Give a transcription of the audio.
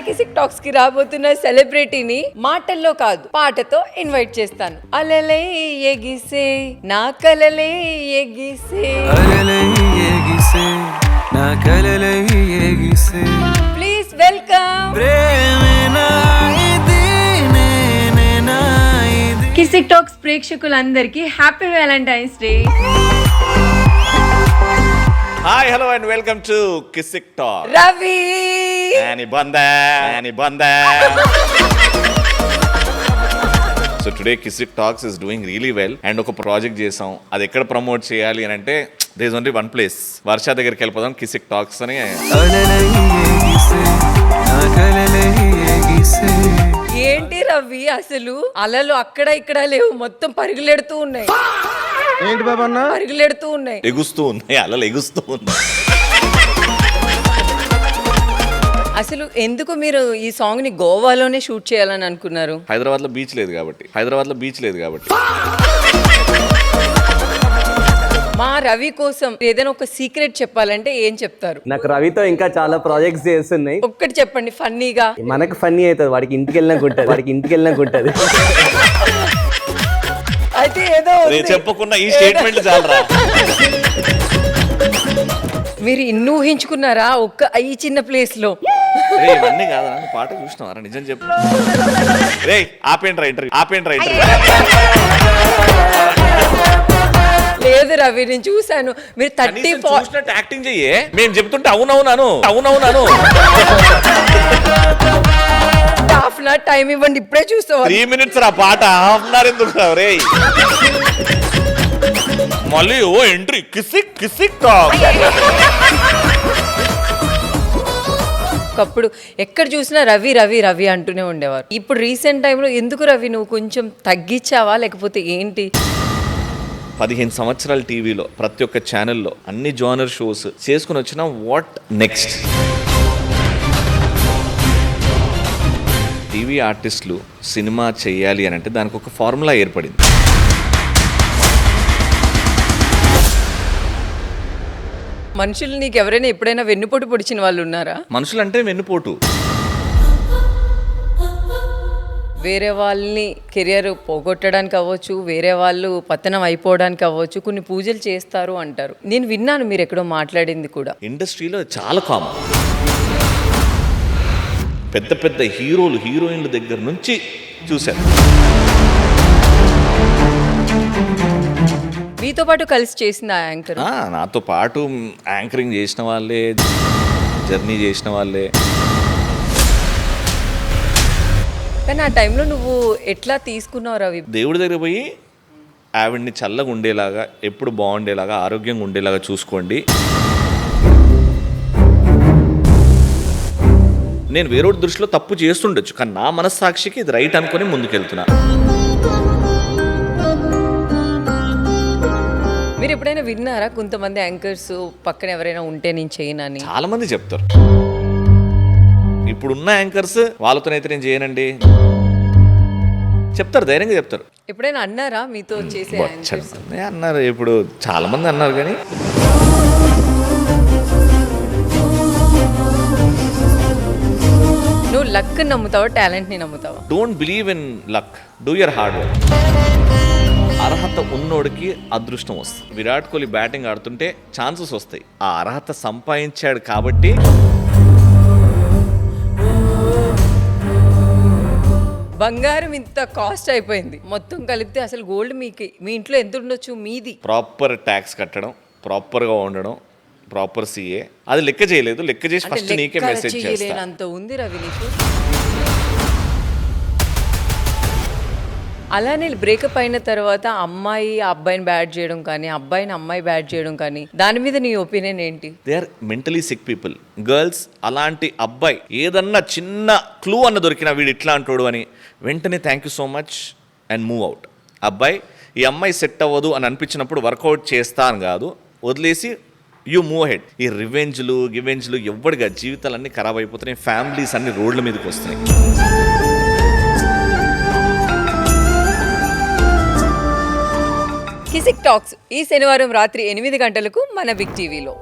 Kissik talks కి రాబోతున్న సెలబ్రిటీని మాటల్లో కాదు పాటతో ఇన్వైట్ చేస్తాను. అలలై ఎగిసే నా కలలై ఎగిసే, ప్లీజ్ వెల్కమ్ కిసిక్ టాక్స్ ప్రేక్షకులందరికీ happy valentine's day. Hi hello and welcome to Kisik talk. Ravi so today Kisik talks is doing really well and ఒక ప్రాజెక్ట్ చేసాం. అది ఎక్కడ ప్రమోట్ చేయాలి అని అంటే there is only one place. Varsha దగ్గరికి వెళ్ళిపోదాం. కిసిక్ టాక్స్ అని. ఏంటి రవి అసలు అలలు అక్కడ ఇక్కడ లేవు, మొత్తం పరుగులెడుతూ ఉన్నాయి. ఏంటి బాబా అన్న? పరుగులెడుతూ ఉన్నాయి, ఎగుస్తూ ఉన్నాయి, అలలు ఎగుస్తూ ఉన్నాయి. అసలు ఎందుకు మీరు ఈ సాంగ్ ని గోవాలోనే షూట్ చేయాలని అనుకున్నారు? హైదరాబాద్ లో బీచ్ లేదు కాబట్టి. మా రవి కోసం ఏదైనా ఒక సీక్రెట్ చెప్పాలంటే ఏం చెప్తారు? నాకు రవితో ఇంకా చాలా ప్రాజెక్ట్స్ చేస్తున్నాయి. ఒక్కటి చెప్పండి ఫన్నీగా. మనకు ఫన్నీ అవుతుంది, వాడికి ఇంటికి వెళ్ళినాకుంటది. అయితే ఏదో ఉంది. చెప్పకుండా ఈ స్టేట్మెంట్ చాలరా. మీరు ఇన్ని ఊహించుకున్నారా ఈ చిన్న ప్లేస్ లో? ఇవన్నీ కాదా? పాట చూసినావారా? నిజం చెప్పు రే. ఆపేంట్రా ఇంటర్వ్యూ. లేదు రవి, నేను చూసాను మీరు 30 యాక్టింగ్ చెయ్యే. మేము చెప్తుంటే అవునవునాను. హాఫ్ అన్ అవర్ టైం ఇవ్వండి, ఇప్పుడే చూస్తావా? 3 minutes రా పాట. హాఫ్ అన్ అవర్ ఎందుకు రే? మళ్ళీ ఓ ఎంట్రీ కిసిక్ టాక్. ఒకప్పుడు ఎక్కడ చూసినా రవి రవి రవి అంటూనే ఉండేవారు. ఇప్పుడు రీసెంట్ టైంలో ఎందుకు రవి నువ్వు కొంచెం తగ్గించావా లేకపోతే ఏంటి? 15 సంవత్సరాల టీవీలో ప్రతి ఒక్క ఛానల్లో అన్ని జోనర్ షోస్ చేసుకుని వచ్చిన వాట్ నెక్స్ట్? టీవీ ఆర్టిస్టులు సినిమా చేయాలి అని అంటే దానికి ఒక ఫార్ములా ఏర్పడింది. మనుషులు నీకు ఎవరైనా ఎప్పుడైనా వెన్నుపోటు పొడిచిన వాళ్ళు ఉన్నారా? మనుషులు అంటే వెన్నుపోటు. వేరే వాళ్ళని కెరియర్ పోగొట్టడానికి అవ్వచ్చు, వేరే వాళ్ళు పతనం అయిపోవడానికి అవ్వచ్చు, కొన్ని పూజలు చేస్తారు అంటారు. నేను విన్నాను మీరు ఎక్కడో మాట్లాడింది కూడా. ఇండస్ట్రీలో చాలా కామన్. పెద్ద పెద్ద హీరోలు హీరోయిన్ల దగ్గర నుంచి చూశారు. మీతో పాటు కలిసి చేసిన యాంకర్? నాతో పాటు యాంకరింగ్ చేసిన వాళ్ళే, జర్నీ చేసిన వాళ్ళే. కానీ ఆ టైంలో నువ్వు ఎట్లా తీసుకున్నావు రవి? దేవుడి దగ్గర పోయి ఆవిడ్ని చల్లగా ఉండేలాగా, ఎప్పుడు బాగుండేలాగా, ఆరోగ్యంగా ఉండేలాగా చూసుకోండి. నేను వేరే దృష్టిలో తప్పు చేస్తుండొచ్చు, కానీ నా మనస్సాక్షికి ఇది రైట్ అనుకుని ముందుకెళ్తున్నా. మీరు ఎప్పుడైనా విన్నారా కొంతమంది యాంకర్స్ పక్కన ఎవరైనా ఉంటే నేను చేయనని? చాలా మంది చెప్తారు. ఇప్పుడున్న యాంకర్స్ వాళ్ళతోనైతే నేను చేయనండి చెప్తారు, ధైర్యంగా చెప్తారు. ఎప్పుడైనా అన్నారా మీతో చేసే యాంకర్స్? అన్నారు, ఇప్పుడు చాలా మంది అన్నారు. కానీ నువ్వు లక్ నమ్ముతావా, టాలెంట్ ని నమ్ముతావా? Don't believe in luck, do your hard work. అర్హత ఉన్నోడికి అదృష్టం వస్తుంది. విరాట్ కోహ్లీ బ్యాటింగ్ ఆడుతుంటే ఛాన్సెస్ వస్తాయి. ఆ అర్హత సంపాదించాడు కాబట్టి. బంగారం ఇంత కాస్ట్ అయిపోయింది, మొత్తం కలిపితే అసలు గోల్డ్ మీ ఇంట్లో ఎంత ఉండొచ్చు? మీది ప్రాపర్ ట్యాక్స్ కట్టడం, ప్రాపర్గా ఉండడం, ప్రాపర్ సీఏ, అది లెక్క చేయలేదు. లెక్క చేసి ఫస్ట్ నీకే మెసేజ్ చేస్తా. అంత ఉంది రవి నీకు. అలానే బ్రేకప్ అయిన తర్వాత అమ్మాయి అబ్బాయిని బ్యాడ్ చేయడం కానీ, అబ్బాయిని అమ్మాయి బ్యాడ్ చేయడం కానీ, దాని మీద నీ ఒపీనియన్ ఏంటి? They are mentally sick people. Girls అలాంటి అబ్బాయి ఏదన్నా చిన్న క్లూ అన్న దొరికినా వీడు ఇట్లా అంటాడు అని వెంటనే thank you so much and move out. అబ్బాయి ఈ అమ్మాయి సెట్ అవ్వదు అని అనిపించినప్పుడు వర్కౌట్ చేస్తా అని కాదు, వదిలేసి యూ మూవ్ హెడ్. ఈ గివెంజ్లు ఎవ్వడిగా జీవితాలన్నీ ఖరాబ్ అయిపోతున్నాయి. ఫ్యామిలీస్ అన్ని రోడ్ల మీదకి వస్తున్నాయి. కిసిక్ టాక్స్ ఈ శనివారం రాత్రి 8 గంటలకు మన బిగ్ టీవీలో.